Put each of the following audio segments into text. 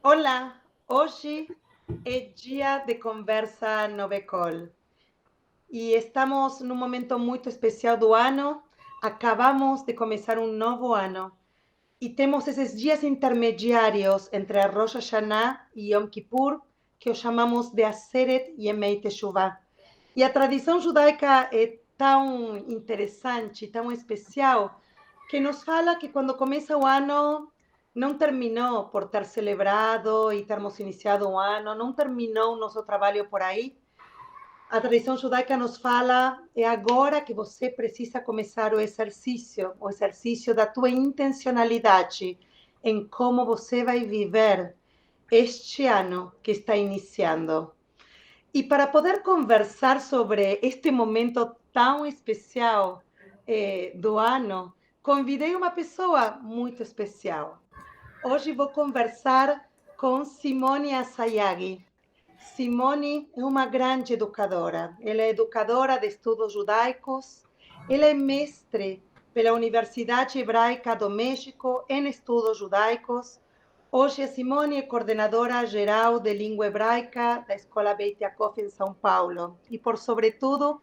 Olá, hoje é dia de conversa no Becol e estamos num momento muito especial do ano. Acabamos de começar um novo ano e temos esses dias intermediários entre a Rosh Hashanah e Yom Kippur, que os chamamos de Aseret Yemei Teshuvah. E a tradição judaica é tão interessante, tão especial, que nos fala que quando começa o ano, não terminou por ter celebrado e termos iniciado um ano, não terminou o nosso trabalho por aí. A tradição judaica nos fala, é agora que você precisa começar o exercício da tua intencionalidade em como você vai viver este ano que está iniciando. E para poder conversar sobre este momento tão especial do ano, convidei uma pessoa muito especial. Hoje vou conversar com Simone Asayagi. Simone é uma grande educadora. Ela é educadora de estudos judaicos. Ela é mestre pela Universidade Hebraica do México em estudos judaicos. Hoje a Simone é coordenadora geral de língua hebraica da Escola Beit Yaakov em São Paulo. E, por sobretudo,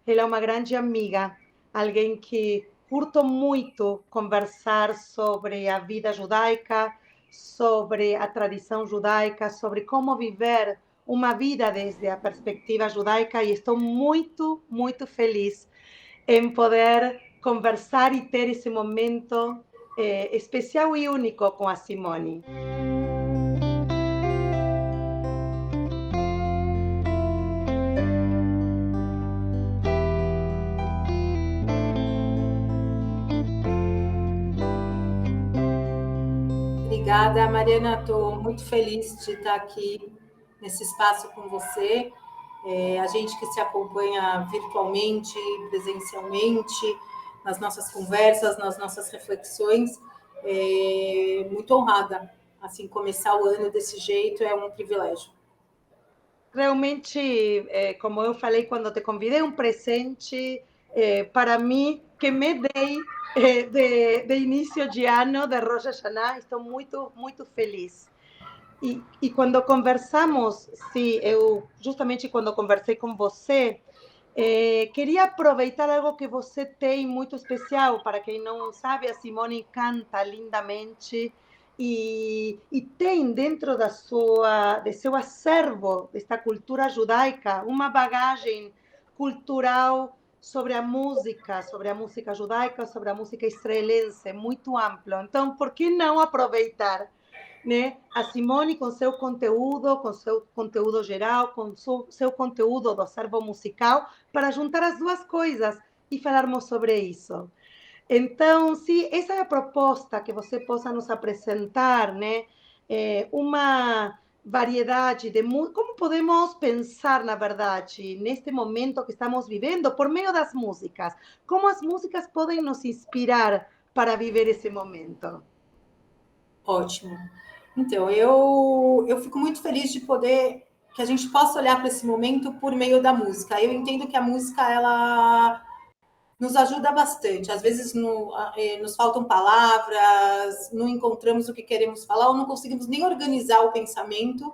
ela é uma grande amiga, alguém que curto muito conversar sobre a vida judaica, sobre a tradição judaica, sobre como viver uma vida desde a perspectiva judaica, e estou muito, muito feliz em poder conversar e ter esse momento especial e único com a Simone. Obrigada, Mariana. Estou muito feliz de estar aqui nesse espaço com você. A gente que se acompanha virtualmente, presencialmente, nas nossas conversas, nas nossas reflexões, muito honrada. Assim, começar o ano desse jeito é um privilégio. Realmente, como eu falei quando te convidei, um presente para mim que me dei de início de ano, de Rosh Hashanah. Estou muito, muito feliz. E quando conversamos, sim, eu justamente quando conversei com você, queria aproveitar algo que você tem muito especial. Para quem não sabe, a Simone canta lindamente e tem dentro de seu acervo, desta cultura judaica, uma bagagem cultural sobre a música judaica, sobre a música israelense, muito amplo. Então, por que não aproveitar, né, a Simone com seu conteúdo geral, com seu conteúdo do acervo musical, para juntar as duas coisas e falarmos sobre isso. Então, sim, essa é a proposta, que você possa nos apresentar, né, uma variedade de como podemos pensar, na verdade, neste momento que estamos vivendo, por meio das músicas. Como as músicas podem nos inspirar para viver esse momento? Ótimo. Então, eu fico muito feliz de poder que a gente possa olhar para esse momento por meio da música. Eu entendo que a música, ela nos ajuda bastante. Às vezes nos faltam palavras, não encontramos o que queremos falar, ou não conseguimos nem organizar o pensamento,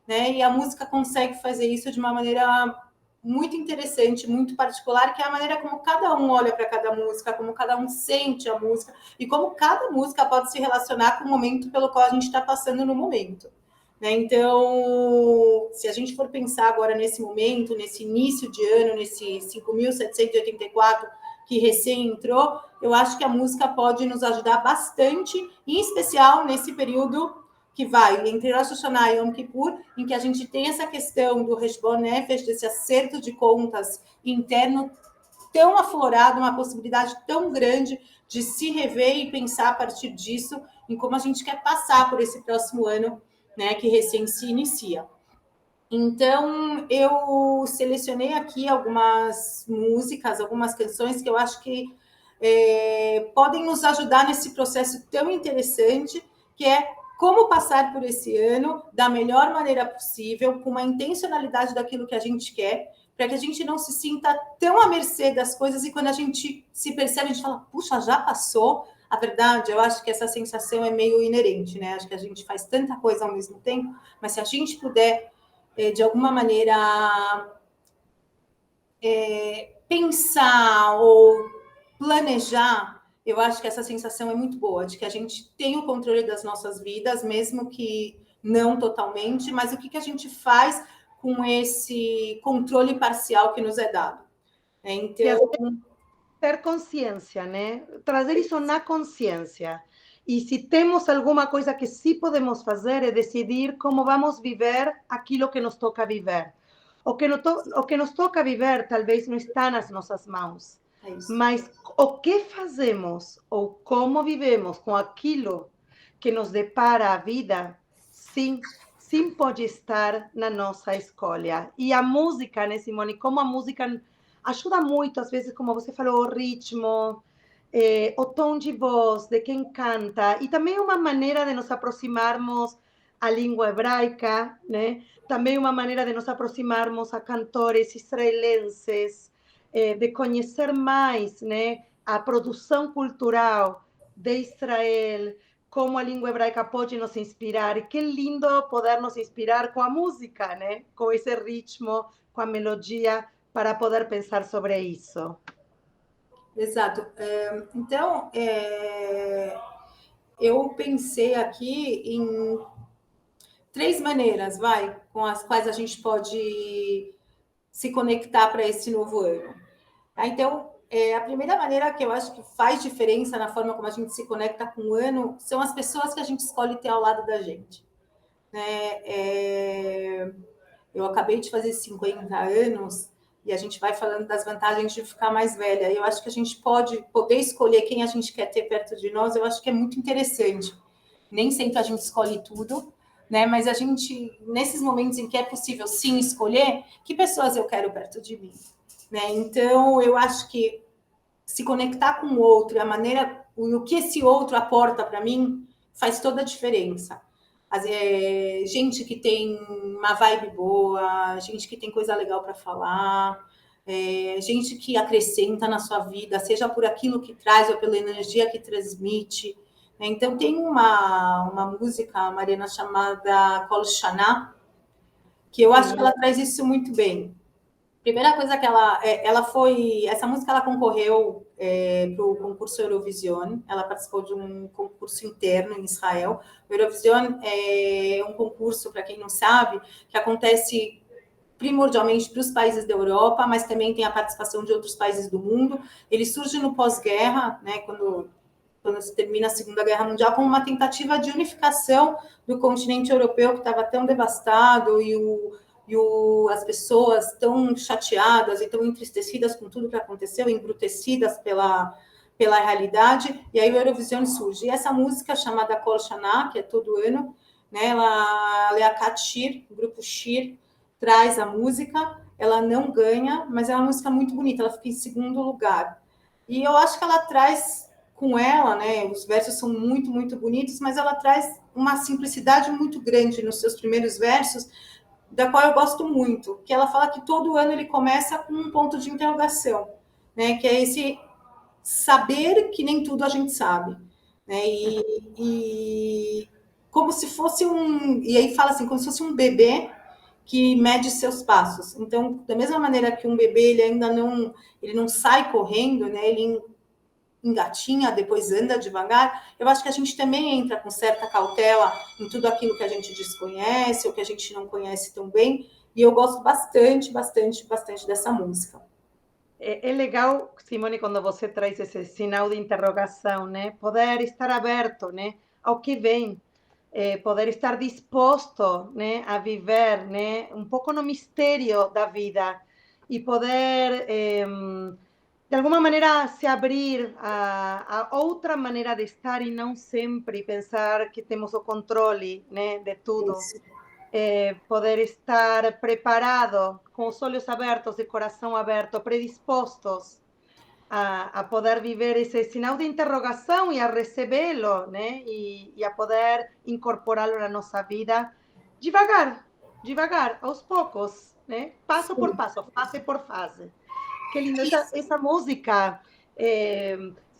né? E a música consegue fazer isso de uma maneira muito interessante, muito particular, que é a maneira como cada um olha para cada música, como cada um sente a música, e como cada música pode se relacionar com o momento pelo qual a gente está passando no momento. Né? Então, se a gente for pensar agora nesse momento, nesse início de ano, nesse 5.784, que recém entrou, eu acho que a música pode nos ajudar bastante, em especial nesse período que vai entre Rosh Hashanah e Yom Kippur, em que a gente tem essa questão do Heshbon Nefesh, desse acerto de contas interno tão aflorado, uma possibilidade tão grande de se rever e pensar a partir disso em como a gente quer passar por esse próximo ano, né, que recém se inicia. Então, eu selecionei aqui algumas músicas, algumas canções que eu acho que podem nos ajudar nesse processo tão interessante, que é como passar por esse ano da melhor maneira possível, com uma intencionalidade daquilo que a gente quer, para que a gente não se sinta tão à mercê das coisas, e quando a gente se percebe, a gente fala, puxa, já passou, a verdade, eu acho que essa sensação é meio inerente, né? Acho que a gente faz tanta coisa ao mesmo tempo, mas se a gente puder, de alguma maneira, pensar ou planejar, eu acho que essa sensação é muito boa, de que a gente tem o controle das nossas vidas, mesmo que não totalmente, mas o que a gente faz com esse controle parcial que nos é dado. Então, ter consciência, né? Trazer isso na consciência. E se temos alguma coisa que sim podemos fazer, é decidir como vamos viver aquilo que nos toca viver. O que nos toca viver talvez não está nas nossas mãos, mas o que fazemos ou como vivemos com aquilo que nos depara a vida, sim, sim pode estar na nossa escolha. E a música, né, Simone? Como a música ajuda muito, às vezes, como você falou, o ritmo, o tom de voz de quem canta, e também uma maneira de nos aproximarmos à língua hebraica, né? Também uma maneira de nos aproximarmos a cantores israelenses, de conhecer mais, né, a produção cultural de Israel, como a língua hebraica pode nos inspirar. E que lindo poder nos inspirar com a música, né? Com esse ritmo, com a melodia, para poder pensar sobre isso. Exato. Então, eu pensei aqui em 3 maneiras, com as quais a gente pode se conectar para esse novo ano. Então, a primeira maneira que eu acho que faz diferença na forma como a gente se conecta com o ano são as pessoas que a gente escolhe ter ao lado da gente. Eu acabei de fazer 50 anos e a gente vai falando das vantagens de ficar mais velha. Eu acho que a gente poder escolher quem a gente quer ter perto de nós, eu acho que é muito interessante. Nem sempre a gente escolhe tudo, né? Mas a gente, nesses momentos em que é possível sim escolher, que pessoas eu quero perto de mim, né? Então, eu acho que se conectar com o outro, a maneira, o que esse outro aporta para mim, faz toda a diferença. Gente que tem uma vibe boa, gente que tem coisa legal para falar, gente que acrescenta na sua vida, seja por aquilo que traz ou pela energia que transmite. Então, tem uma música, Mariana, chamada Kol Shana, que eu acho que ela traz isso muito bem. Primeira coisa que essa música ela concorreu para o concurso Eurovision, ela participou de um concurso interno em Israel. O Eurovision é um concurso, para quem não sabe, que acontece primordialmente para os países da Europa, mas também tem a participação de outros países do mundo. Ele surge no pós-guerra, né, quando se termina a Segunda Guerra Mundial, como uma tentativa de unificação do continente europeu, que estava tão devastado, as pessoas tão chateadas e tão entristecidas com tudo que aconteceu, embrutecidas pela realidade, e aí o Eurovision surge. E essa música chamada Kol Shana, que é todo ano, né, ela é a Kat Shir, o grupo Shir, traz a música, ela não ganha, mas é uma música muito bonita, ela fica em segundo lugar. E eu acho que ela traz com ela, né, os versos são muito, muito bonitos, mas ela traz uma simplicidade muito grande nos seus primeiros versos, da qual eu gosto muito, que ela fala que todo ano ele começa com um ponto de interrogação, né, que é esse saber que nem tudo a gente sabe, né, e como se fosse e aí fala assim, como se fosse um bebê que mede seus passos. Então, da mesma maneira que um bebê, ele não sai correndo, né, ele engatinha, depois anda devagar, eu acho que a gente também entra com certa cautela em tudo aquilo que a gente desconhece ou que a gente não conhece tão bem, e eu gosto bastante, bastante, bastante dessa música. É legal, Simone, quando você traz esse sinal de interrogação, né? Poder estar aberto, né, ao que vem, poder estar disposto, né, a viver, né, um pouco no mistério da vida e poder de alguma maneira se abrir a outra maneira de estar e não sempre pensar que temos o controle, né, de tudo. Poder estar preparado, com os olhos abertos, de coração aberto, predispostos a poder viver esse sinal de interrogação e a recebê-lo, né, e a poder incorporá-lo na nossa vida devagar, devagar, aos poucos, né, passo por passo, fase por fase. Que lindo essa música.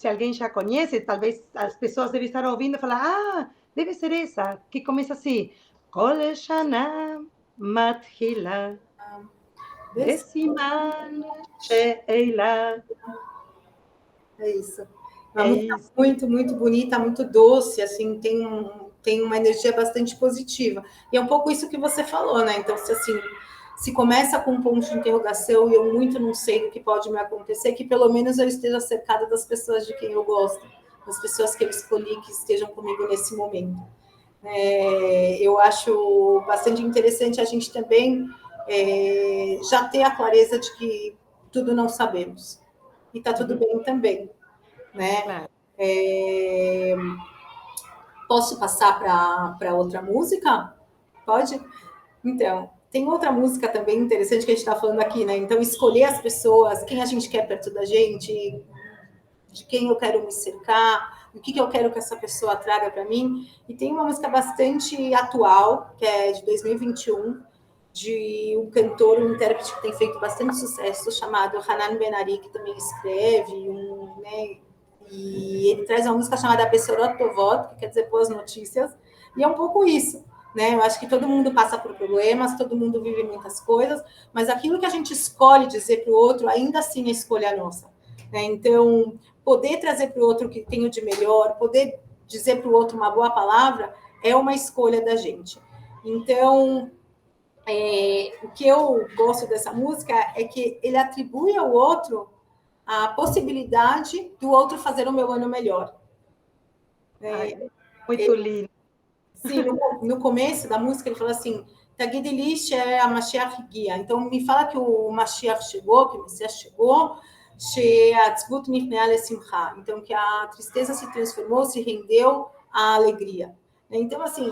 se alguém já conhece, talvez as pessoas devem estar ouvindo e falar, ah, deve ser essa, que começa assim, Kol Shana Matchila, Besiman She'eila. É isso. Uma É música isso. muito, muito bonita, muito doce, assim, tem uma energia bastante positiva. E é um pouco isso que você falou, né? Então, se começa com um ponto de interrogação e eu muito não sei o que pode me acontecer, que pelo menos eu esteja cercada das pessoas de quem eu gosto, das pessoas que eu escolhi que estejam comigo nesse momento. Eu acho bastante interessante a gente também já ter a clareza de que tudo não sabemos. E está tudo bem também, né? Claro. Posso passar para outra música? Pode? Então, tem outra música também interessante que a gente está falando aqui, né? Então, escolher as pessoas, quem a gente quer perto da gente, de quem eu quero me cercar, o que eu quero que essa pessoa traga para mim. E tem uma música bastante atual, que é de 2021, de um cantor, um intérprete que tem feito bastante sucesso, chamado Hanan Ben-Ari, que também escreve, né? E ele traz uma música chamada Besorot Tovot, que quer dizer boas notícias, e é um pouco isso, né? Eu acho que todo mundo passa por problemas, todo mundo vive muitas coisas, mas aquilo que a gente escolhe dizer para o outro, ainda assim é escolha nossa, né? Então, poder trazer para o outro o que tem de melhor, poder dizer para o outro uma boa palavra, é uma escolha da gente. Então, o que eu gosto dessa música é que ele atribui ao outro a possibilidade do outro fazer o meu ano melhor. Ai, muito lindo. Sim, no começo da música ele fala assim, Tagid Lish é a Mashiach guia. Então, me fala que o Mashiach chegou, que o Messias chegou, então que a tristeza se transformou, se rendeu à alegria. Então, assim,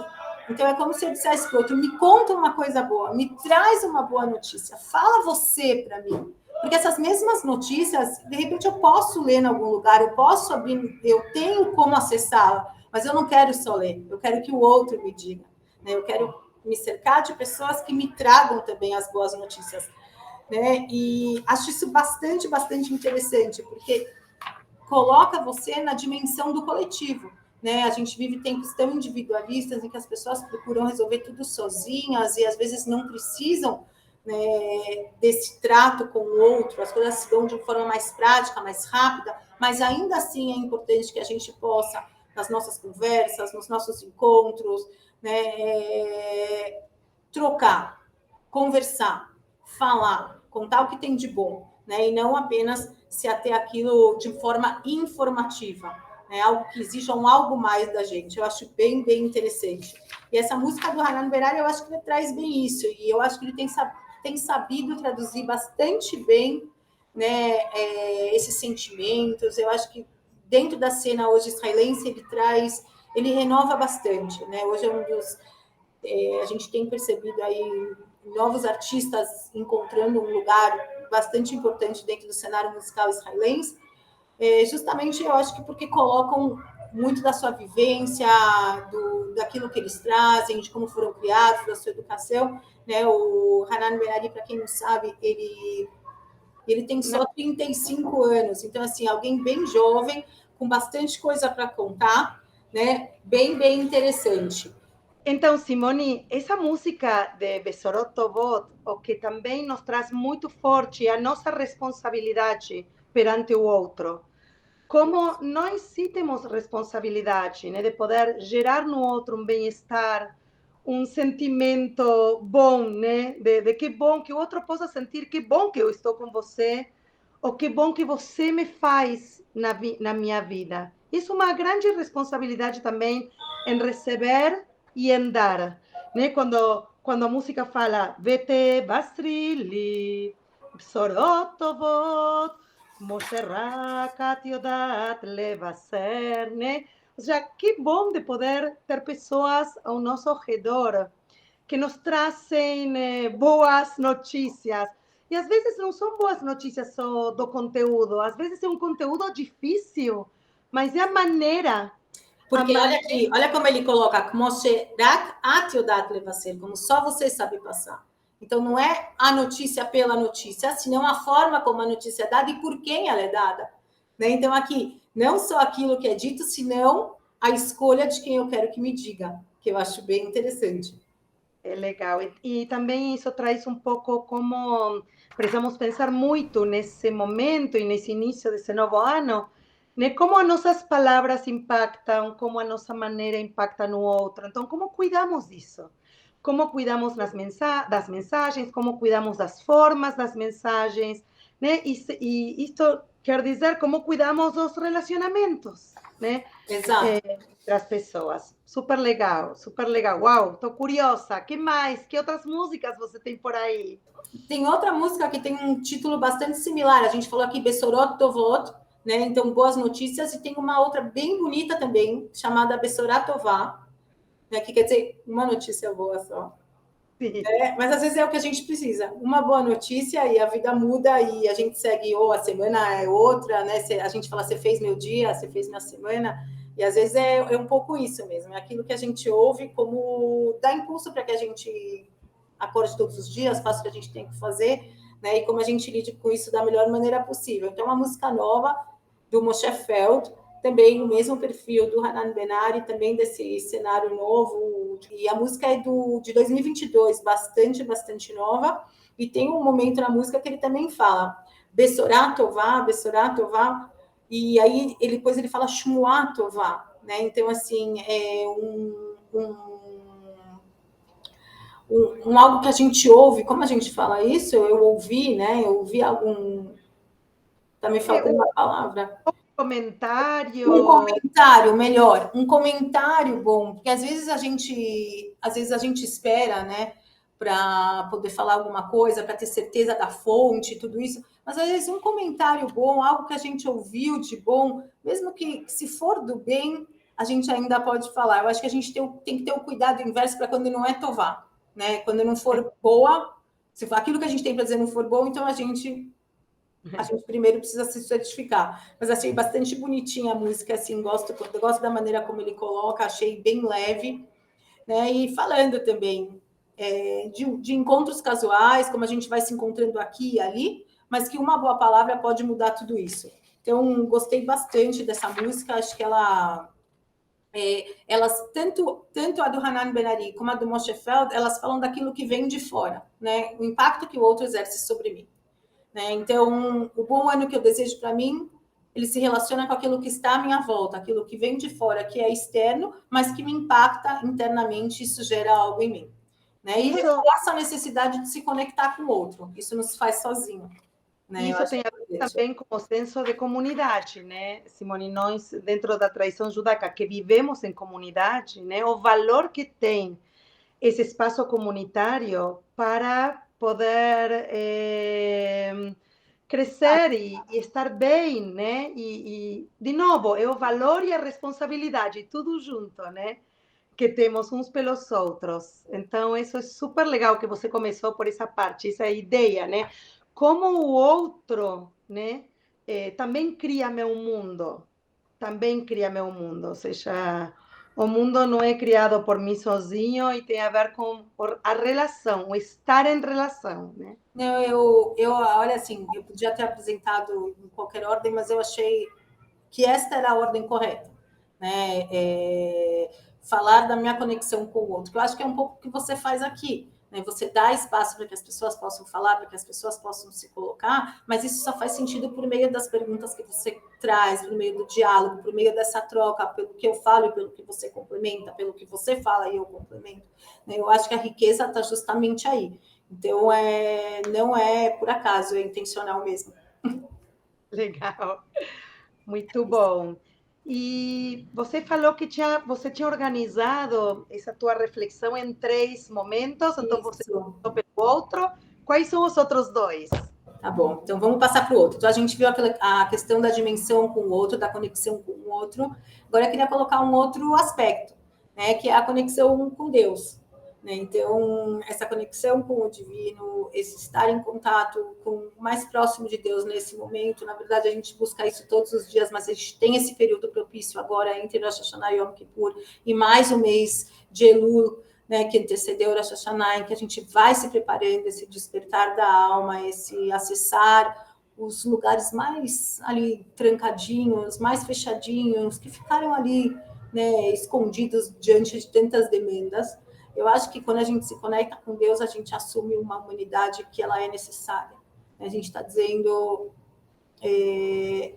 então é como se eu dissesse para o outro, me conta uma coisa boa, me traz uma boa notícia, fala você para mim. Porque essas mesmas notícias, de repente eu posso ler em algum lugar, eu posso abrir, eu tenho como acessá-la, mas eu não quero só ler, eu quero que o outro me diga. Né? Eu quero me cercar de pessoas que me tragam também as boas notícias. Né? E acho isso bastante, bastante interessante, porque coloca você na dimensão do coletivo. Né? A gente vive tempos tão individualistas em que as pessoas procuram resolver tudo sozinhas e às vezes não precisam, né, desse trato com o outro, as coisas se dão de forma mais prática, mais rápida, mas ainda assim é importante que a gente possa, nas nossas conversas, nos nossos encontros, né, trocar, conversar, falar, contar o que tem de bom, né, e não apenas se ater aquilo de forma informativa, né, algo que exija algo mais da gente. Eu acho bem, bem interessante. E essa música do Hanan Ben-Ari, eu acho que ele traz bem isso, e eu acho que ele tem sabido traduzir bastante bem, né, esses sentimentos. Eu acho que dentro da cena hoje israelense ele renova bastante, né? Hoje é um dos a gente tem percebido aí novos artistas encontrando um lugar bastante importante dentro do cenário musical israelense, justamente eu acho que porque colocam muito da sua vivência, daquilo que eles trazem, de como foram criados, da sua educação, né? O Hanan Ben-Ari, para quem não sabe, ele tem só 35 anos, então assim, alguém bem jovem, com bastante coisa para contar, né? Bem, bem interessante. Então, Simone, essa música de Besorot Tovot, o que também nos traz muito forte a nossa responsabilidade perante o outro. Como nós sim temos responsabilidade, né, de poder gerar no outro um bem-estar, um sentimento bom, né, de que bom que o outro possa sentir que bom que eu estou com você, ou que bom que você me faz na minha vida. Isso é uma grande responsabilidade também em receber e em dar, né? Quando a música fala Vete Basrili, Sorotovot, Mosherrakat Yodat Levaser, né? Ou seja, que bom de poder ter pessoas ao nosso redor que nos trazem boas notícias. E às vezes não são boas notícias só do conteúdo, às vezes é um conteúdo difícil, mas é a maneira. Porque olha aqui, olha como ele coloca, como só você sabe passar. Então, não é a notícia pela notícia, senão a forma como a notícia é dada e por quem ela é dada. né? Então, aqui, não só aquilo que é dito, senão a escolha de quem eu quero que me diga, que eu acho bem interessante. É legal. E também isso traz um pouco como precisamos pensar muito nesse momento e nesse início desse novo ano, né? Como as nossas palavras impactam, como a nossa maneira impacta no outro. Então, como cuidamos disso? Como cuidamos das mensagens, como cuidamos das formas das mensagens, né? E isto quer dizer como cuidamos dos relacionamentos, né? Exato. Das pessoas. Super legal, super legal. Uau, tô curiosa. Que mais? Que outras músicas você tem por aí? Tem outra música que tem um título bastante similar. A gente falou aqui Bessorot Tovot, né? Então, boas notícias. E tem uma outra bem bonita também, chamada Bessorat Tová, né? Que quer dizer uma notícia boa só. Mas às vezes é o que a gente precisa. Uma boa notícia e a vida muda e a gente segue, ou a semana é outra, né? A gente fala, você fez meu dia, você fez minha semana. E às vezes é um pouco isso mesmo. É aquilo que a gente ouve como dá impulso para que a gente acorde todos os dias, faça o que a gente tem que fazer, né? E como a gente lide com isso da melhor maneira possível. Então, uma música nova do Moshe Feld, também o mesmo perfil do Hanan Benari, também desse cenário novo. E a música é de 2022, bastante nova. E tem um momento na música que ele também fala Bessorá Tová, e aí depois ele fala Shmuá Tová, né? Então, assim, é algo que a gente ouve, como a gente fala isso? Eu ouvi, né? Eu ouvi algum. Tá me faltando uma palavra. Comentário. Um comentário, melhor, um comentário bom, porque às vezes a gente espera, né, para poder falar alguma coisa, para ter certeza da fonte, tudo isso, mas às vezes um comentário bom, algo que a gente ouviu de bom, mesmo que se for do bem, a gente ainda pode falar. Eu acho que a gente tem que ter o cuidado inverso para quando não é tová, né? Quando não for boa, se aquilo que a gente tem para dizer não for bom, então a gente primeiro precisa se certificar. Mas achei bastante bonitinha a música, assim, gosto da maneira como ele coloca, achei bem leve, né? E falando também de encontros casuais, como a gente vai se encontrando aqui e ali, mas que uma boa palavra pode mudar tudo isso. Então, gostei bastante dessa música, acho que elas, tanto a do Hanan Benari como a do Moshe Feld, elas falam daquilo que vem de fora, né? O impacto que o outro exerce sobre mim. Né? Então, o bom ano que eu desejo para mim, ele se relaciona com aquilo que está à minha volta, aquilo que vem de fora, que é externo, mas que me impacta internamente, isso gera algo em mim. Né? E reforça a necessidade de se conectar com o outro. Isso não se faz sozinho. Né? Isso tem a ver também com o senso de comunidade, né, Simone? Nós, dentro da tradição judaica, que vivemos em comunidade, né, o valor que tem esse espaço comunitário para poder crescer e estar bem, né? De novo, é o valor e a responsabilidade, tudo junto, né? Que temos uns pelos outros. Então, isso é super legal que você começou por essa parte, essa ideia, né? Como o outro, né? Também cria meu mundo, também cria meu mundo, ou seja, o mundo não é criado por mim sozinho e tem a ver com a relação, o estar em relação, né? Não, olha assim, eu podia ter apresentado em qualquer ordem, mas eu achei que esta era a ordem correta, né? Falar da minha conexão com o outro, que eu acho que é um pouco o que você faz aqui, né? Você dá espaço para que as pessoas possam falar, para que as pessoas possam se colocar, mas isso só faz sentido por meio das perguntas que você traz, por meio do diálogo, por meio dessa troca, pelo que eu falo e pelo que você complementa, pelo que você fala e eu complemento. Né? Eu acho que a riqueza está justamente aí. Então, não é por acaso, é intencional mesmo. Legal, muito bom. E você falou que você tinha organizado essa tua reflexão em 3 momentos, então você Isso. começou pelo outro. Quais são os outros 2? Tá bom, então vamos passar para o outro. Então, a gente viu a questão da dimensão com o outro, da conexão com o outro. Agora, eu queria colocar um outro aspecto, né, que é a conexão com Deus. Né? Então, essa conexão com o divino, esse estar em contato com o mais próximo de Deus nesse momento. Na verdade, a gente busca isso todos os dias, mas a gente tem esse período propício agora entre Rosh Hashanah e Yom Kippur, e mais o mês de Elul, né, que antecedeu o Rosh Hashanah, em que a gente vai se preparando, esse despertar da alma, esse acessar os lugares mais ali trancadinhos, mais fechadinhos, que ficaram ali, né, escondidos diante de tantas demandas. Eu acho que quando a gente se conecta com Deus, a gente assume uma humanidade que ela é necessária. A gente está dizendo,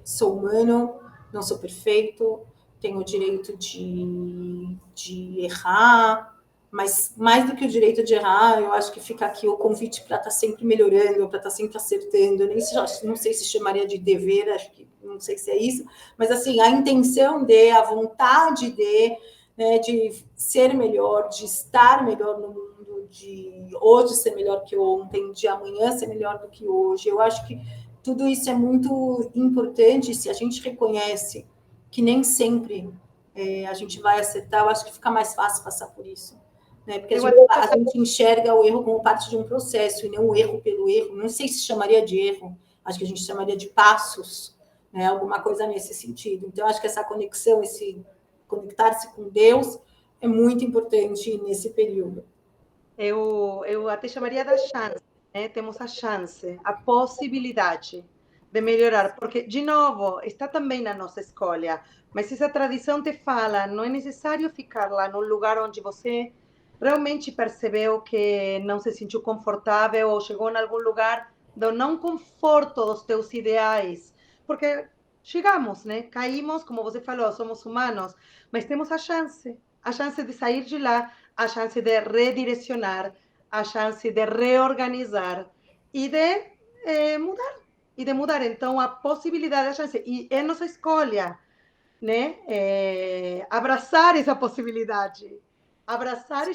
sou humano, não sou perfeito, tenho o direito de errar, mas mais do que o direito de errar, eu acho que fica aqui o convite para estar sempre melhorando, para estar sempre acertando. Não sei se chamaria de dever, acho que não sei se é isso, mas assim, a intenção a vontade né, de ser melhor, de estar melhor no mundo, de hoje ser melhor que ontem, de amanhã ser melhor do que hoje. Eu acho que tudo isso é muito importante. Se a gente reconhece que nem sempre a gente vai acertar, eu acho que fica mais fácil passar por isso. Né? Porque a gente enxerga o erro como parte de um processo e não o erro pelo erro. Não sei se chamaria de erro, acho que a gente chamaria de passos, né? Alguma coisa nesse sentido. Então, acho que essa conexão, esse conectar-se com Deus é muito importante nesse período. Eu até chamaria da chance, né? Temos a chance, a possibilidade de melhorar, porque, de novo, está também na nossa escolha, mas essa tradição te fala, não é necessário ficar lá no lugar onde você realmente percebeu que não se sentiu confortável ou chegou em algum lugar do não conforto dos teus ideais, porque chegamos, né? Caímos, como você falou, somos humanos, mas temos a chance de sair de lá, a chance de redirecionar, a chance de reorganizar e de mudar. E de mudar, então, a possibilidade, a chance. E é nossa escolha, né? Abraçar essa possibilidade. Abraçar e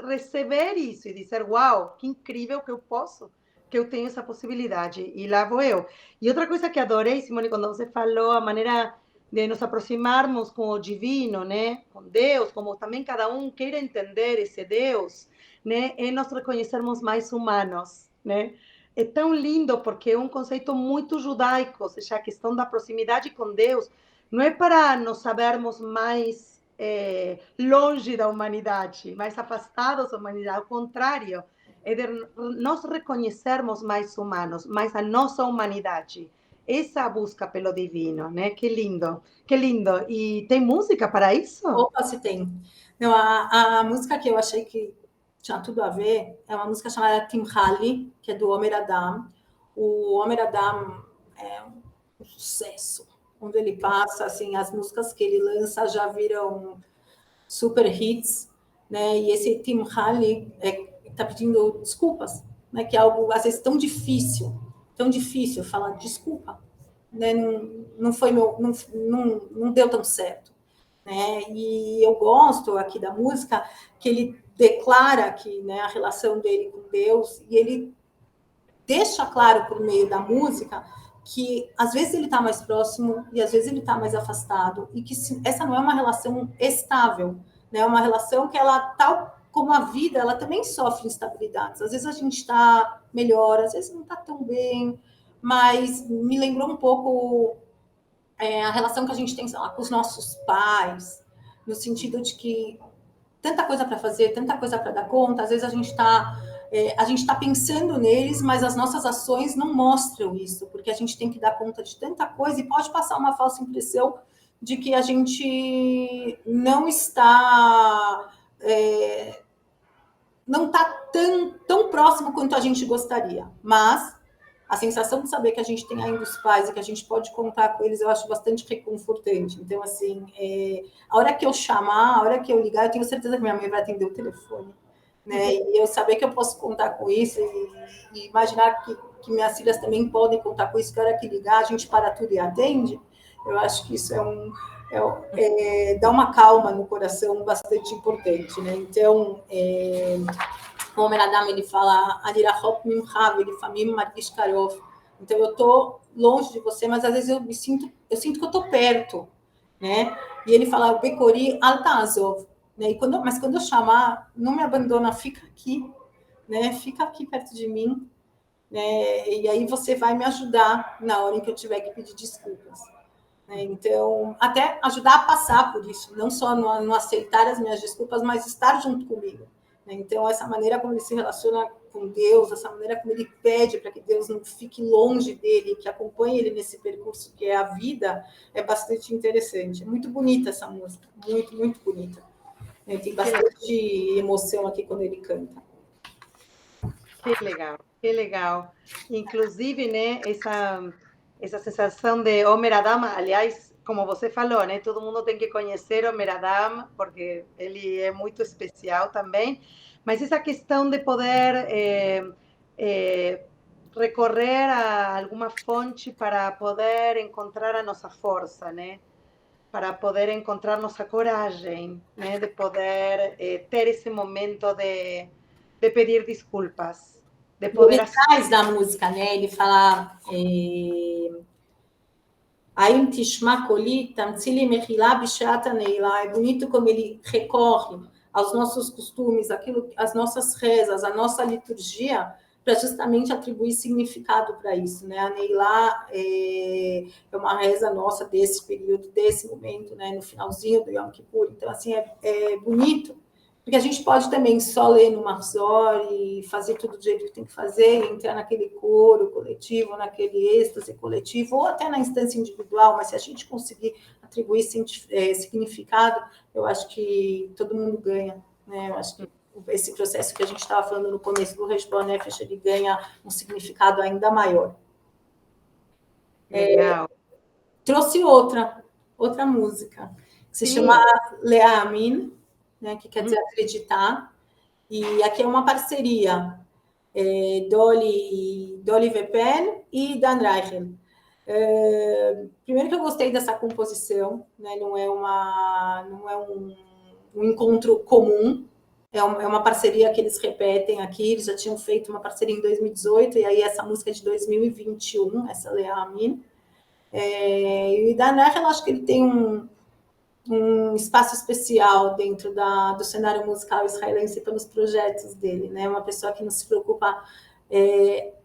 receber isso e dizer, uau, que incrível que eu posso, que eu tenho essa possibilidade. E lá vou eu. E outra coisa que adorei, Simone, quando você falou a maneira de nos aproximarmos com o divino, né? Com Deus, como também cada um queira entender esse Deus, né? É nós reconhecermos mais humanos, né? É tão lindo porque é um conceito muito judaico, ou seja, a questão da proximidade com Deus não é para nos sabermos mais longe da humanidade, mais afastados da humanidade, ao contrário, é de nós reconhecermos mais humanos, mais a nossa humanidade. Essa busca pelo divino, né? Que lindo, que lindo. E tem música para isso? Opa, se tem. Não, a música que eu achei que tinha tudo a ver é uma música chamada Timhali, que é do Omer Adam. O Omer Adam é um sucesso. Quando ele passa, assim, as músicas que ele lança já viram super hits, né? E esse Timhali está pedindo desculpas, né? Que é algo, às vezes, tão difícil falar desculpa, né? Não foi não deu tão certo. Né? E eu gosto aqui da música que ele declara aqui, né, a relação dele com Deus, e ele deixa claro por meio da música que às vezes ele está mais próximo e às vezes ele está mais afastado, e que essa não é uma relação estável, né? É uma relação que ela, tal como a vida, ela também sofre instabilidades. Às vezes a gente está melhor, às vezes não está tão bem, mas me lembrou um pouco a relação que a gente tem, sei lá, com os nossos pais, no sentido de que tanta coisa para fazer, tanta coisa para dar conta, às vezes a gente está pensando neles, mas as nossas ações não mostram isso, porque a gente tem que dar conta de tanta coisa e pode passar uma falsa impressão de que a gente não está não está tão próximo quanto a gente gostaria, mas a sensação de saber que a gente tem ainda os pais e que a gente pode contar com eles, eu acho bastante reconfortante. Então, assim, a hora que eu chamar, a hora que eu ligar, eu tenho certeza que minha mãe vai atender o telefone. Né? E eu saber que eu posso contar com isso e imaginar que minhas filhas também podem contar com isso, que a hora que ligar, a gente para tudo e atende, eu acho que isso dá uma calma no coração bastante importante. Né? Então, o Omer Adam, ele fala, ele fala, então eu estou longe de você, mas às vezes eu sinto que eu estou perto, né? E ele fala, Bekori altazov, né? Mas quando eu chamar, não me abandona, fica aqui, né? Fica aqui perto de mim, né? E aí você vai me ajudar na hora em que eu tiver que pedir desculpas. Né? Então, até ajudar a passar por isso, não só no aceitar as minhas desculpas, mas estar junto comigo. Então, essa maneira como ele se relaciona com Deus, essa maneira como ele pede para que Deus não fique longe dele, que acompanhe ele nesse percurso que é a vida, é bastante interessante. É muito bonita essa música, muito, muito bonita. Tem bastante emoção aqui quando ele canta. Que legal, que legal. Inclusive, né, essa sensação de Omer Adam, aliás, como você falou, né, todo mundo tem que conhecer Omer Adam, porque ele é muito especial também, mas essa questão de poder recorrer a alguma fonte para poder encontrar a nossa força, né? Para poder encontrar nossa coragem, né? De poder ter esse momento de pedir desculpas, de poder... Ele traz da música, né? Ele fala... Aim tishma koli tamtzili mechilá bishata neilá. É bonito como ele recorre aos nossos costumes, as nossas rezas, a nossa liturgia, para justamente atribuir significado para isso, né? A Neilá é uma reza nossa desse período, desse momento, né? No finalzinho do Yom Kippur. Então, assim, é bonito, porque a gente pode também só ler no Mahzor e fazer tudo do jeito que tem que fazer, entrar naquele coro coletivo, naquele êxtase coletivo, ou até na instância individual, mas se a gente conseguir atribuir significado, eu acho que todo mundo ganha, né? Eu acho que esse processo que a gente estava falando no começo do Heshbon Nefesh, ele ganha um significado ainda maior. Legal. Trouxe outra música, que se chama Leamin, né, que quer dizer acreditar, e aqui é uma parceria, Dolly Vepen e Dan Reichel. Primeiro que eu gostei dessa composição, né, não é um encontro comum, é uma parceria que eles repetem aqui, eles já tinham feito uma parceria em 2018, e aí essa música é de 2021, essa Leamin. E o Dan Reichel, eu acho que ele tem um espaço especial dentro do cenário musical israelense pelos projetos dele, né? Uma pessoa que não se preocupa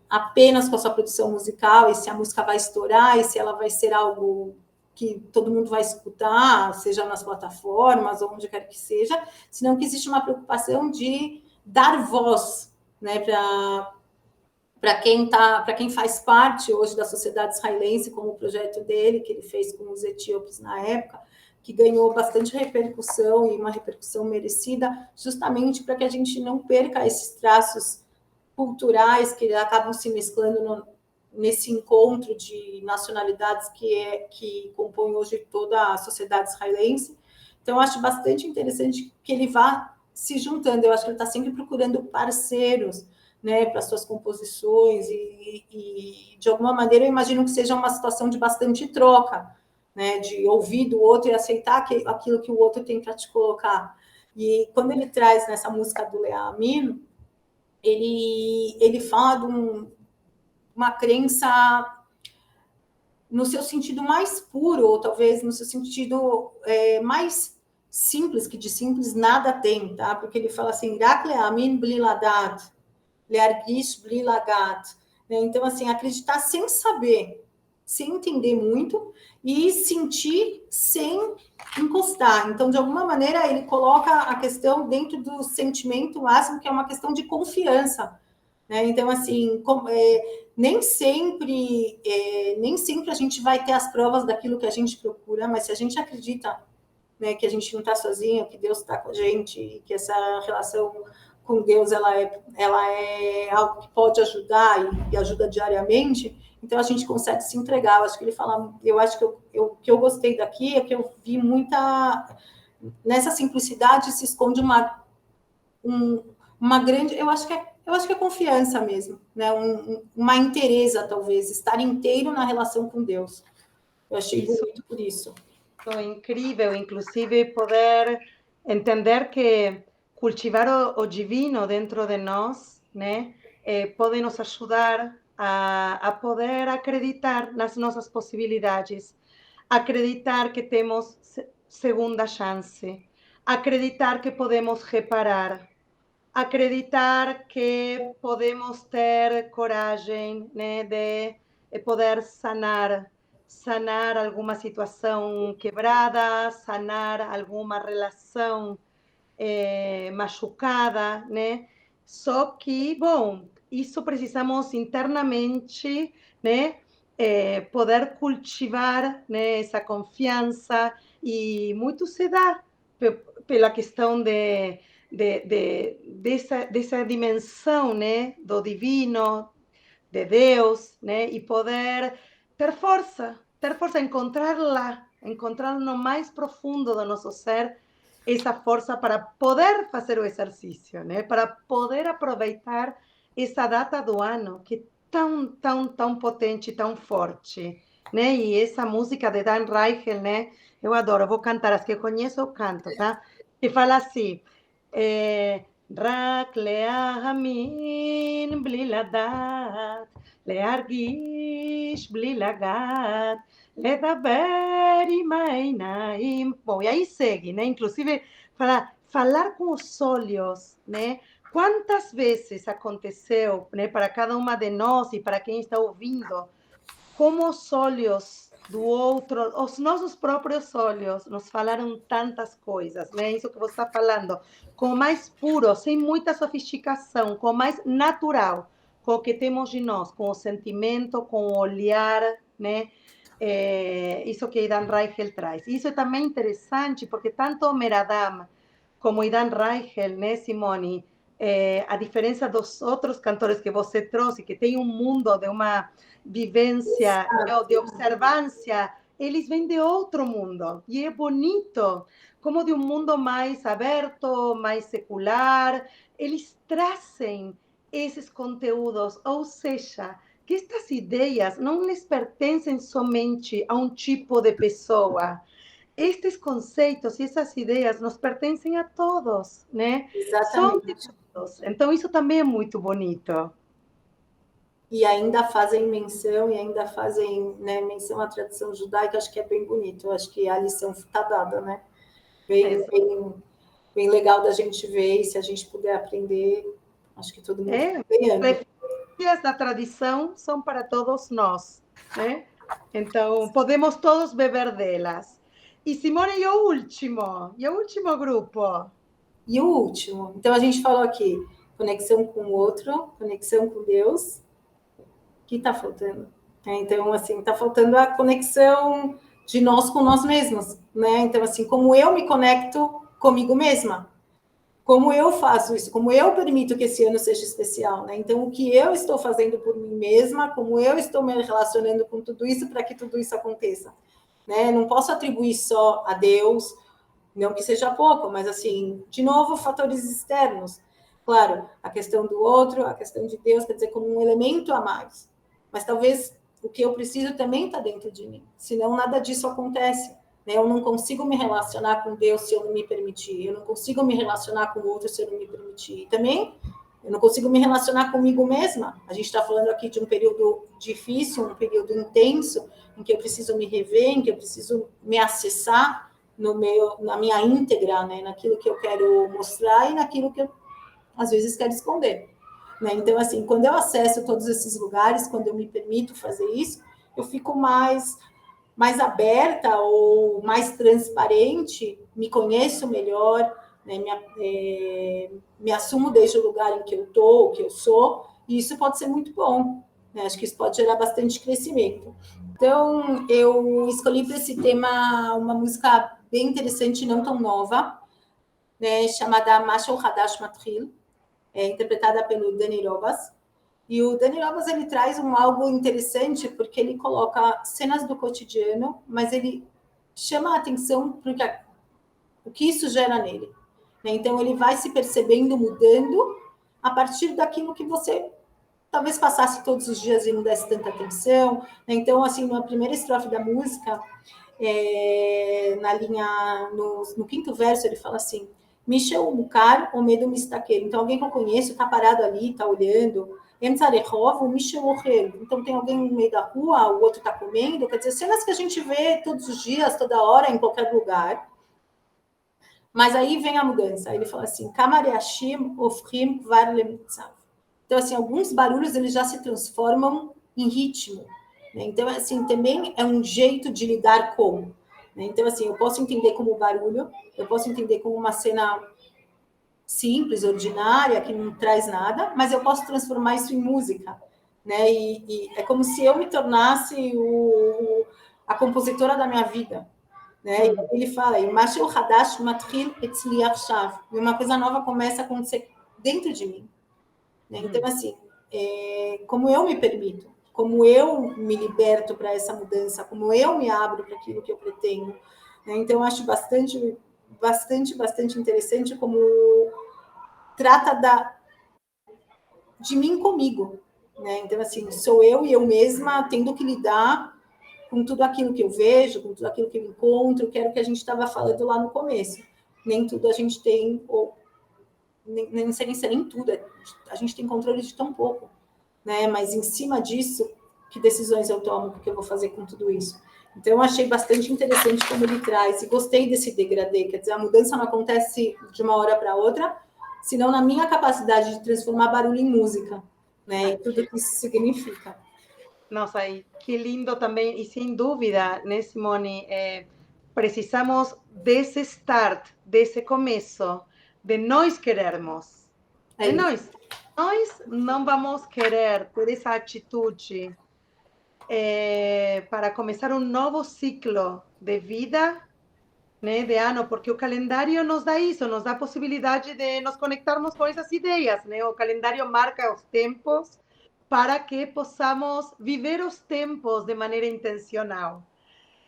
apenas com a sua produção musical, e se a música vai estourar, e se ela vai ser algo que todo mundo vai escutar, seja nas plataformas, ou onde quer que seja, senão que existe uma preocupação de dar voz, né, para quem faz parte hoje da sociedade israelense, como o projeto dele, que ele fez com os etíopes na época, que ganhou bastante repercussão e uma repercussão merecida, justamente para que a gente não perca esses traços culturais que acabam se mesclando nesse encontro de nacionalidades que compõe hoje toda a sociedade israelense. Então, eu acho bastante interessante que ele vá se juntando. Eu acho que ele está sempre procurando parceiros, né, para suas composições e, de alguma maneira, eu imagino que seja uma situação de bastante troca, né, de ouvir do outro e aceitar aquilo que o outro tem para te colocar. E quando ele traz nessa música do Leamin, ele fala de uma crença no seu sentido mais puro, ou talvez no seu sentido mais simples, que de simples nada tem, tá? Porque ele fala assim, Rak leamin bli ladat, leargish bli lagat. Então, assim, acreditar sem saber, sem entender muito, e sentir sem encostar. Então, de alguma maneira, ele coloca a questão dentro do sentimento máximo, que é uma questão de confiança, né? Então, assim, nem sempre a gente vai ter as provas daquilo que a gente procura, mas se a gente acredita, né, que a gente não está sozinho, que Deus está com a gente, que essa relação com Deus ela é algo que pode ajudar e ajuda diariamente, então a gente consegue se entregar. Eu acho que ele fala, eu acho que o que eu gostei daqui é que eu vi muita, nessa simplicidade se esconde uma grande, eu acho que é confiança mesmo, né? Uma inteireza, talvez, estar inteiro na relação com Deus. Eu achei bonito por isso. É incrível, inclusive, poder entender que cultivar o divino dentro de nós, né, pode nos ajudar a poder acreditar nas nossas possibilidades, acreditar que temos segunda chance, acreditar que podemos reparar, acreditar que podemos ter coragem, né, de poder sanar alguma situação quebrada, sanar alguma relação machucada, né? Só que, bom, isso precisamos internamente, né, poder cultivar, né, essa confiança, e muito se dá pela questão dessa dimensão, né, do divino, de Deus, né, e poder ter força, encontrar no mais profundo do nosso ser essa força para poder fazer o exercício, né? Para poder aproveitar essa data do ano que é tão potente, tão forte, né? E essa música de Dan Reichel, né? Eu adoro, vou cantar, as que eu conheço eu canto, tá? Que fala assim, רק להאמין בלי לדעת, להרגיש בלי לגעת, לדבר עם העיניים. Bom, e aí segue, né? Inclusive, falar com os olhos, né? Quantas vezes aconteceu, né, para cada uma de nós e para quem está ouvindo, como os olhos do outro, os nossos próprios olhos, nos falaram tantas coisas, né? Isso que você está falando, com o mais puro, sem muita sofisticação, com o mais natural, com o que temos de nós, com o sentimento, com o olhar, né? Isso que Idan Reichel traz. Isso é também interessante, porque tanto Meradam como Idan Reichel, né, Simone, a diferença dos outros cantores que você trouxe, que tem um mundo de uma vivência, de observância, eles vêm de outro mundo. E é bonito, como de um mundo mais aberto, mais secular. Eles trazem esses conteúdos, ou seja, que estas ideias não lhes pertencem somente a um tipo de pessoa. Estes conceitos e essas ideias nos pertencem a todos, né? São de Exatamente. todos. Então, isso também é muito bonito. E ainda fazem menção, né, menção à tradição judaica, acho que é bem bonito, acho que a lição está dada, né? Bem legal da gente ver, e se a gente puder aprender, acho que todo mundo está ganhando. Referências da tradição são para todos nós, né? Então, podemos todos beber delas. E Simone, e o último grupo? E o último, então a gente falou aqui, conexão com o outro, conexão com Deus, o que está faltando? Então, assim, está faltando a conexão de nós com nós mesmos, né? Então, assim, como eu me conecto comigo mesma, como eu faço isso, como eu permito que esse ano seja especial, né? Então, o que eu estou fazendo por mim mesma, como eu estou me relacionando com tudo isso para que tudo isso aconteça, né? Não posso atribuir só a Deus, não que seja pouco, mas assim, de novo, fatores externos. Claro, a questão do outro, a questão de Deus, quer dizer, como um elemento a mais. Mas talvez o que eu preciso também está dentro de mim, senão nada disso acontece. Né? Eu não consigo me relacionar com Deus se eu não me permitir, eu não consigo me relacionar com o outro se eu não me permitir. E também eu não consigo me relacionar comigo mesma. A gente está falando aqui de um período difícil, um período intenso, em que eu preciso me rever, em que eu preciso me acessar na minha íntegra, né? Naquilo que eu quero mostrar e naquilo que eu, às vezes, quero esconder. Né? Então, assim, quando eu acesso todos esses lugares, quando eu me permito fazer isso, eu fico mais aberta ou mais transparente, me conheço melhor, né? Me assumo desde o lugar em que eu estou, o que eu sou, e isso pode ser muito bom. Né? Acho que isso pode gerar bastante crescimento. Então, eu escolhi para esse tema uma música bem interessante, não tão nova, né? Chamada Mashal Hadash Matril, interpretada pelo Dani Robas. E o Dani Robas, ele traz algo interessante, porque ele coloca cenas do cotidiano, mas ele chama a atenção para o que isso gera nele. Né? Então, ele vai se percebendo, mudando, a partir daquilo que você talvez passasse todos os dias e não desse tanta atenção. Né? Então, assim, na primeira estrofe da música, na linha, no quinto verso, ele fala assim, Michel Mukar, o medo me estaqueiro. Então, alguém que eu conheço está parado ali, está olhando. Emzarechov, o Michel morreu. Então, tem alguém no meio da rua, o outro está comendo. Quer dizer, cenas que a gente vê todos os dias, toda hora, em qualquer lugar. Mas aí vem a mudança. Aí ele fala assim, Kamareashim ofrim varlemitzav. Então, assim, alguns barulhos eles já se transformam em ritmo. Né? Então, assim, também é um jeito de lidar com. Né? Então, assim, eu posso entender como barulho, eu posso entender como uma cena simples, ordinária, que não traz nada, mas eu posso transformar isso em música, né? E é como se eu me tornasse a compositora da minha vida, né? E ele fala, e uma coisa nova começa a acontecer dentro de mim, né? Então, assim, como eu me permito, como eu me liberto para essa mudança, como eu me abro para aquilo que eu pretendo, né? Então, eu acho bastante interessante como trata de mim comigo, né? Então, assim, sou eu e eu mesma tendo que lidar com tudo aquilo que eu vejo, com tudo aquilo que eu encontro, que era o que a gente estava falando lá no começo. Nem tudo a gente tem, ou nem sei se nem tudo, a gente tem controle de tão pouco, né? Mas em cima disso, que decisões eu tomo, o que eu vou fazer com tudo isso? Então, eu achei bastante interessante como ele traz, e gostei desse degradê, quer dizer, a mudança não acontece de uma hora para outra, senão na minha capacidade de transformar barulho em música, né? E tudo que isso significa. Nossa, y qué lindo también, y sin duda, né, Simone, precisamos desse start, desse começo, de nós querermos, de nós. Nós não vamos querer ter essa atitude para começar um novo ciclo de vida, né, de ano, porque o calendário nos dá isso, nos dá a possibilidade de nos conectarmos com essas ideias, né? O calendário marca os tempos para que possamos viver os tempos de maneira intencional.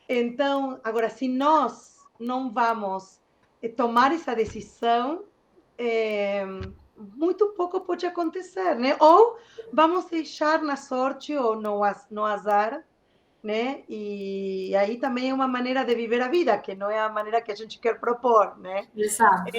Então, agora, se nós não vamos tomar essa decisão, muito pouco pode acontecer, né? Ou vamos deixar na sorte ou no azar, né? E aí também é uma maneira de viver a vida, que não é a maneira que a gente quer propor, né? Exato.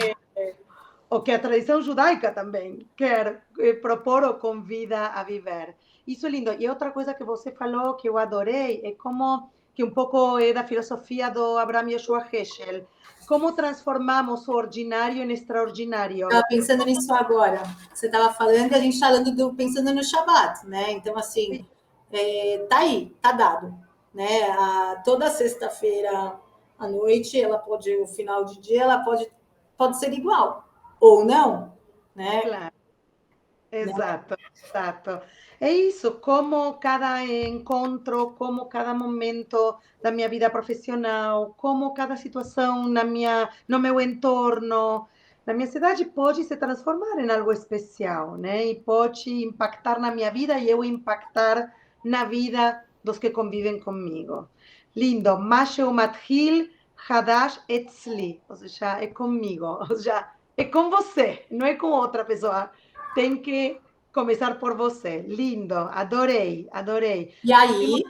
O que a tradição judaica também quer propor ou convida a viver. Isso é lindo. E outra coisa que você falou que eu adorei é como que um pouco é da filosofia do Abraham Yoshua Heschel. Como transformamos o ordinário em extraordinário. Estava pensando nisso agora. Você estava falando e a gente está pensando no Shabat, né? Então, assim, tá aí, tá dado, né? Toda sexta-feira à noite, ela pode, o final de dia, ela pode ser igual ou não, né? Claro. Exato, exato. É isso, como cada encontro, como cada momento da minha vida profissional, como cada situação no meu entorno, na minha cidade pode se transformar em algo especial, né? E pode impactar na minha vida e eu impactar na vida dos que convivem comigo. Lindo. Masheu Mathil Hadash Etzli. Ou seja, é comigo. Ou seja, é com você, não é com outra pessoa. Tem que começar por você. Lindo, adorei, adorei. E aí,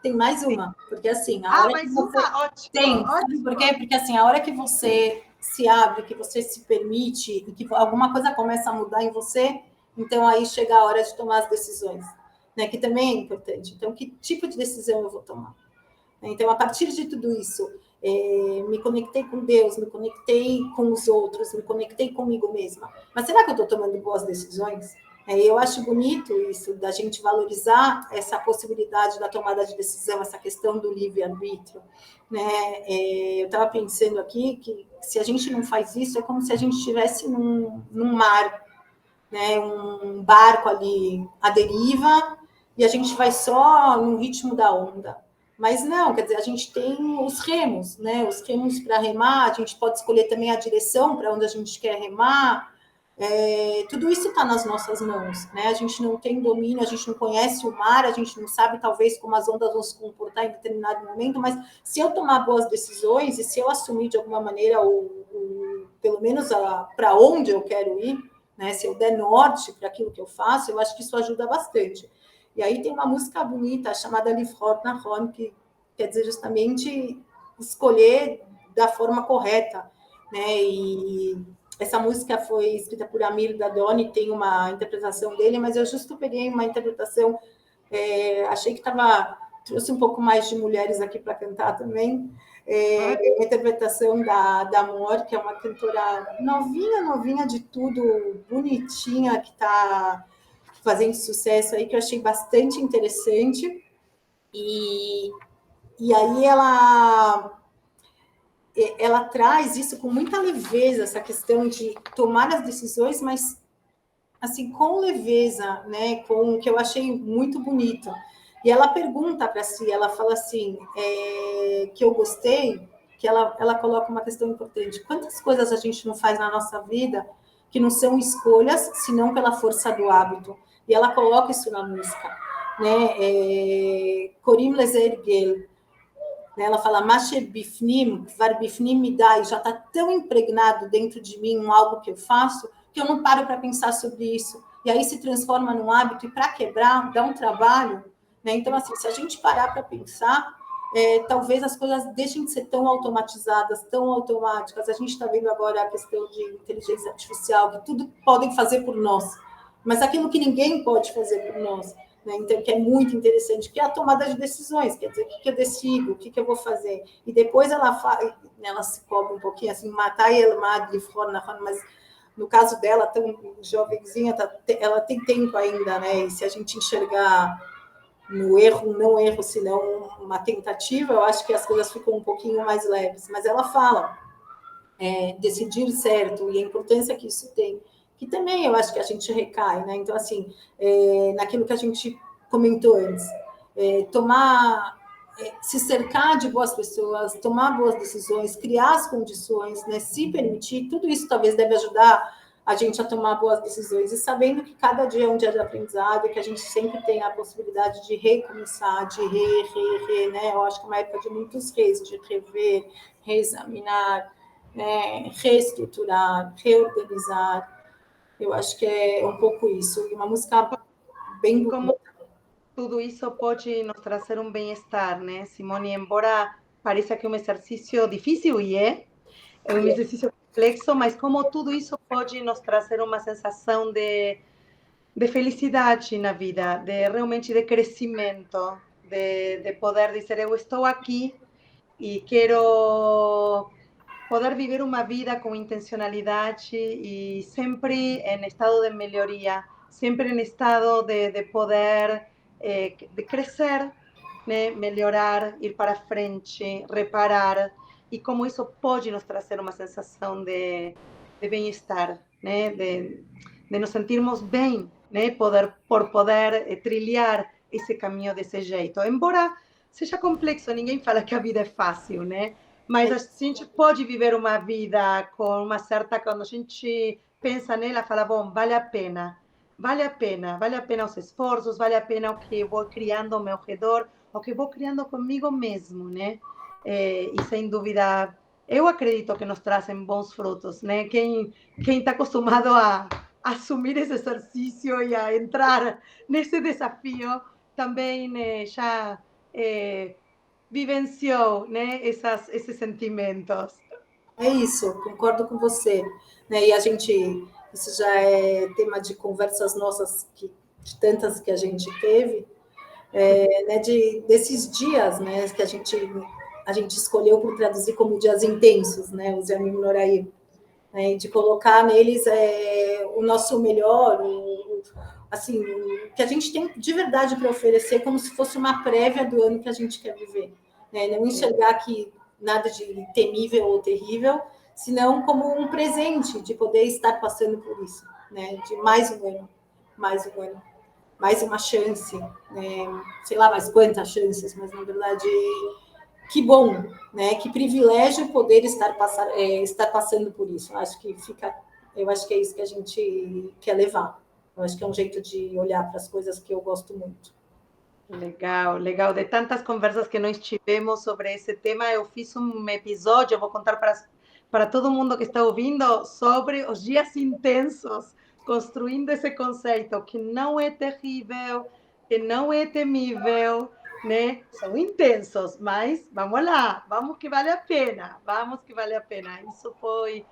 tem mais Sim. uma, porque assim, a Ah, hora que mais você uma? Ótimo, tem, sabe por quê? ótimo. Porque assim, a hora que você se abre, que você se permite e que alguma coisa começa a mudar em você, então aí chega a hora de tomar as decisões, né? Que também é importante. Então, que tipo de decisão eu vou tomar? Então, a partir de tudo isso, me conectei com Deus, me conectei com os outros, me conectei comigo mesma. Mas será que eu estou tomando boas decisões? Eu acho bonito isso, da gente valorizar essa possibilidade da tomada de decisão, essa questão do livre-arbítrio. Né? Eu estava pensando aqui que se a gente não faz isso, é como se a gente estivesse num mar, né? Um barco ali à deriva, e a gente vai só no ritmo da onda. Mas não, quer dizer, a gente tem os remos, né? Os remos para remar, a gente pode escolher também a direção para onde a gente quer remar. Tudo isso está nas nossas mãos, né? A gente não tem domínio, a gente não conhece o mar, a gente não sabe talvez como as ondas vão se comportar em determinado momento, mas se eu tomar boas decisões e se eu assumir de alguma maneira, pelo menos para onde eu quero ir, né? Se eu der norte para aquilo que eu faço, eu acho que isso ajuda bastante. E aí tem uma música bonita chamada Livrot Nachon, que quer dizer justamente escolher da forma correta, né? E essa música foi escrita por Amir Dadoni, tem uma interpretação dele, mas eu justo peguei uma interpretação, achei que trouxe um pouco mais de mulheres aqui para cantar também, uma interpretação da Amor, que é uma cantora novinha de tudo, bonitinha, que está fazendo sucesso aí, que eu achei bastante interessante. E aí ela ela traz isso com muita leveza, essa questão de tomar as decisões, mas assim, com leveza, né, com o que eu achei muito bonito. E ela pergunta para si, ela fala assim, que eu gostei, que ela coloca uma questão importante. Quantas coisas a gente não faz na nossa vida que não são escolhas, senão pela força do hábito? E ela coloca isso na música, né? Korim Lezer Gel, né? Ela fala, Mashe Bifnim, Var Bifnim me dá, e já está tão impregnado dentro de mim algo que eu faço, que eu não paro para pensar sobre isso. E aí se transforma num hábito, e para quebrar, dá um trabalho. Né? Então, assim, se a gente parar para pensar, talvez as coisas deixem de ser tão automatizadas, tão automáticas. A gente está vendo agora a questão de inteligência artificial, que tudo podem fazer por nós, mas aquilo que ninguém pode fazer por nós. Né? Então, que é muito interessante, que é a tomada de decisões, quer dizer, o que eu decido, o que eu vou fazer. E depois ela se cobra um pouquinho, assim, matar el madre, mas no caso dela, tão jovenzinha, ela tem tempo ainda, né? E se a gente enxergar no erro, não erro, senão uma tentativa, eu acho que as coisas ficam um pouquinho mais leves. Mas ela fala, decidir certo, e a importância que isso tem, que também eu acho que a gente recai, né? Então, assim, naquilo que a gente comentou antes, se cercar de boas pessoas, tomar boas decisões, criar as condições, né? Se permitir, tudo isso talvez deve ajudar a gente a tomar boas decisões, e sabendo que cada dia é um dia de aprendizado, e que a gente sempre tem a possibilidade de recomeçar, de né? Eu acho que é uma época de muitos reis, de rever, reexaminar, reestruturar, reorganizar. Eu acho que é um pouco isso. E uma música bem bonita. Tudo isso pode nos trazer um bem-estar, né, Simone? Embora pareça que é um exercício difícil, e é um exercício complexo, mas como tudo isso pode nos trazer uma sensação de felicidade na vida, de realmente de crescimento, de poder dizer, eu estou aqui e quero poder viver uma vida com intencionalidade e sempre em estado de melhoria, sempre em estado de poder de crescer, né? Melhorar, ir para frente, reparar, e como isso pode nos trazer uma sensação de bem-estar, né? De nos sentirmos bem, né? Por poder trilhar esse caminho desse jeito. Embora seja complexo, ninguém fala que a vida é fácil, né? Mas a gente pode viver uma vida com uma certa... Quando a gente pensa nela, fala, bom, vale a pena. Vale a pena os esforços, vale a pena o que vou criando ao meu redor, o que vou criando comigo mesmo, né? E sem dúvida, eu acredito que nos trazem bons frutos, né? Quem está acostumado a assumir esse exercício e a entrar nesse desafio, também já vivenciou, né, esses sentimentos. É isso, concordo com você. Né? E a gente, isso já é tema de conversas nossas, de tantas que a gente teve, né, desses dias, né, que a gente escolheu por traduzir como dias intensos, né, os Yamim Noraim, né, de colocar neles o nosso melhor, assim, o que a gente tem de verdade para oferecer, como se fosse uma prévia do ano que a gente quer viver. Né? Não enxergar que nada de temível ou terrível, senão como um presente de poder estar passando por isso, né? De mais um ano, mais uma chance, né? Sei lá mais quantas chances, mas na verdade que bom, né? Que privilégio poder estar passando por isso. Eu acho que é isso que a gente quer levar. Eu acho que é um jeito de olhar para as coisas que eu gosto muito. Legal, legal. De tantas conversas que nós tivemos sobre esse tema, eu fiz um episódio, eu vou contar para todo mundo que está ouvindo, sobre os dias intensos, construindo esse conceito que não é terrível, que não é temível, né? São intensos, mas vamos lá, vamos que vale a pena, vamos que vale a pena. Isso foi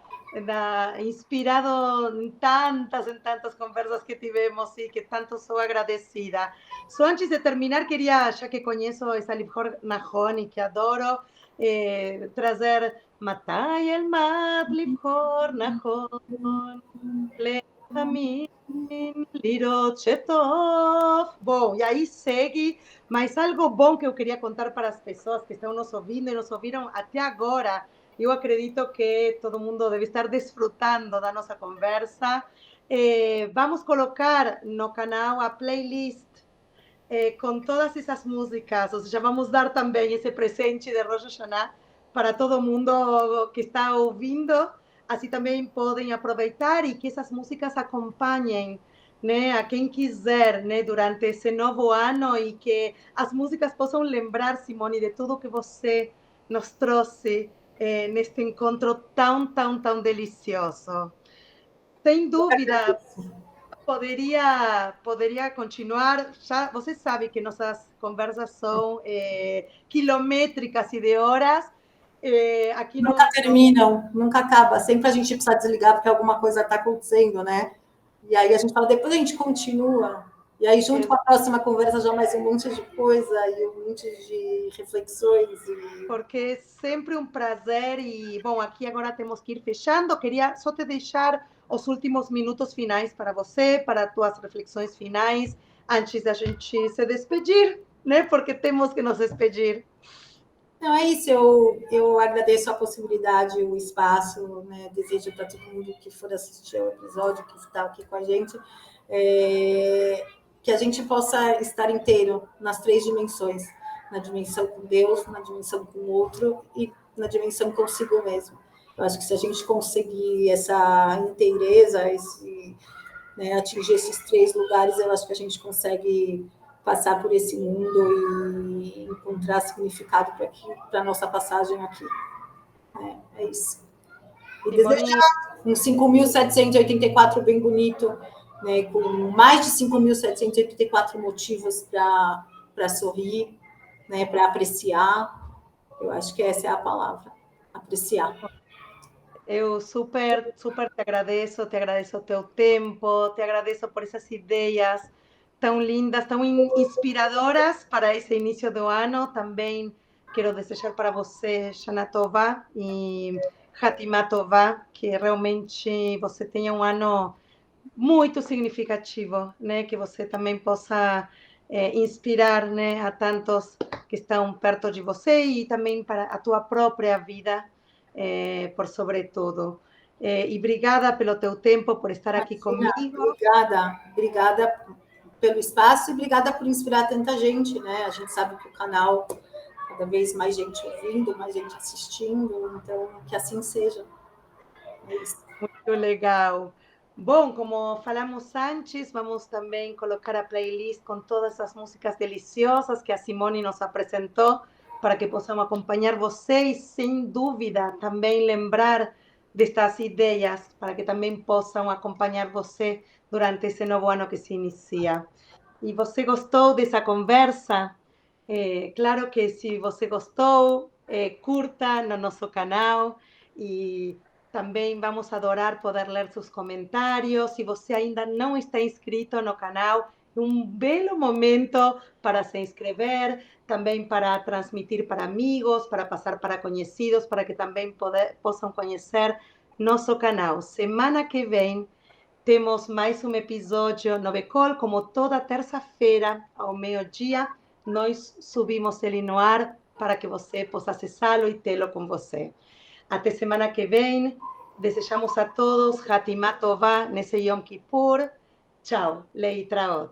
inspirado em tantas conversas que tivemos e que tanto sou agradecida. Só antes de terminar, queria, já que conheço essa Libhor Nahon e que adoro, trazer Matai el Mat Libhor Nahon Lechamim Lirot Shetov. Bom, e aí segue, mas algo bom que eu queria contar para as pessoas que estão nos ouvindo e nos ouviram até agora, Eu acredito que todo mundo deve estar desfrutando da nossa conversa. Vamos colocar no canal a playlist com todas essas músicas, ou seja, vamos dar também esse presente de Rosh Hashanah para todo mundo que está ouvindo, assim também podem aproveitar e que essas músicas acompanhem, né, a quem quiser, né, durante esse novo ano e que as músicas possam lembrar, Simone, de tudo que você nos trouxe neste encontro tão delicioso. Sem dúvida, poderia continuar. Já, você sabe que nossas conversas são quilométricas e de horas. Aqui Nunca terminam, nunca acaba. Sempre a gente precisa desligar porque alguma coisa está acontecendo, né? E aí a gente fala, depois a gente continua. E aí, junto com a próxima conversa, já mais um monte de coisa e um monte de reflexões. Porque é sempre um prazer. E, bom, aqui agora temos que ir fechando. Queria só te deixar os últimos minutos finais para você, para as tuas reflexões finais, antes da gente se despedir, né? Porque temos que nos despedir. Não, é isso, eu agradeço a possibilidade, o espaço, né? Desejo para todo mundo que for assistir ao episódio, que está aqui com a gente, que a gente possa estar inteiro nas 3 dimensões, na dimensão com Deus, na dimensão com o outro e na dimensão consigo mesmo. Eu acho que se a gente conseguir essa inteireza, né, atingir esses 3 lugares, eu acho que a gente consegue passar por esse mundo e encontrar significado para a nossa passagem aqui. É isso. E desejar um 5.784 bem bonito, né, com mais de 5.784 motivos para sorrir, né, para apreciar. Eu acho que essa é a palavra, apreciar. Eu super te agradeço o teu tempo, te agradeço por essas ideias tão lindas, tão inspiradoras para esse início do ano. Também quero desejar para você, Shana Tova e Hatima Tova, que realmente você tenha um ano muito significativo, né? Que você também possa inspirar, né, a tantos que estão perto de você e também para a tua própria vida, por sobretudo. E obrigada pelo teu tempo, por estar aqui comigo. Obrigada pelo espaço e obrigada por inspirar tanta gente, né? A gente sabe que o canal, cada vez mais gente ouvindo, mais gente assistindo, então que assim seja. É isso. Muito legal. Bom, como falamos antes, vamos também colocar a playlist com todas as músicas deliciosas que a Simone nos apresentou para que possamos acompanhar vocês, sem dúvida, também lembrar destas ideias para que também possam acompanhar você durante esse novo ano que se inicia. E você gostou dessa conversa? Claro que se você gostou, curta no nosso canal e também vamos adorar poder ler seus comentários. Se você ainda não está inscrito no canal, um belo momento para se inscrever, também para transmitir para amigos, para passar para conhecidos, para que também possam conhecer nosso canal. Semana que vem temos mais um episódio no Becol, como toda terça-feira, ao meio-dia, nós subimos ele no ar para que você possa acessá-lo e tê-lo com você. Até semana que vem, desejamos a todos Hatimá Tová nesse Yom Kippur. Tchau, Leitraot.